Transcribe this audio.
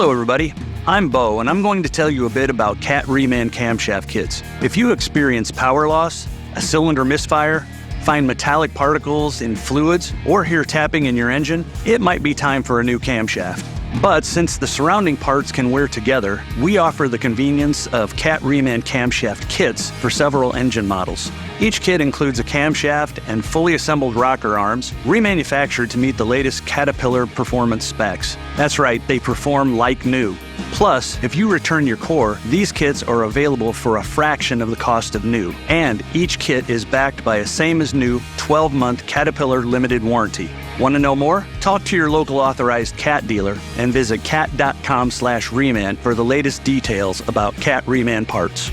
Hello everybody, I'm Bo and I'm going to tell you a bit about Cat Reman camshaft kits. If you experience power loss, a cylinder misfire, find metallic particles in fluids, or hear tapping in your engine, it might be time for a new camshaft. But since the surrounding parts can wear together, we offer the convenience of Cat Reman camshaft kits for several engine models. Each kit includes a camshaft and fully assembled rocker arms, remanufactured to meet the latest Caterpillar performance specs. That's right, they perform like new. Plus, if you return your core, these kits are available for a fraction of the cost of new. And each kit is backed by a same-as-new 12-month Caterpillar limited warranty. Want to know more? Talk to your local authorized Cat dealer and visit cat.com/Reman for the latest details about Cat Reman parts.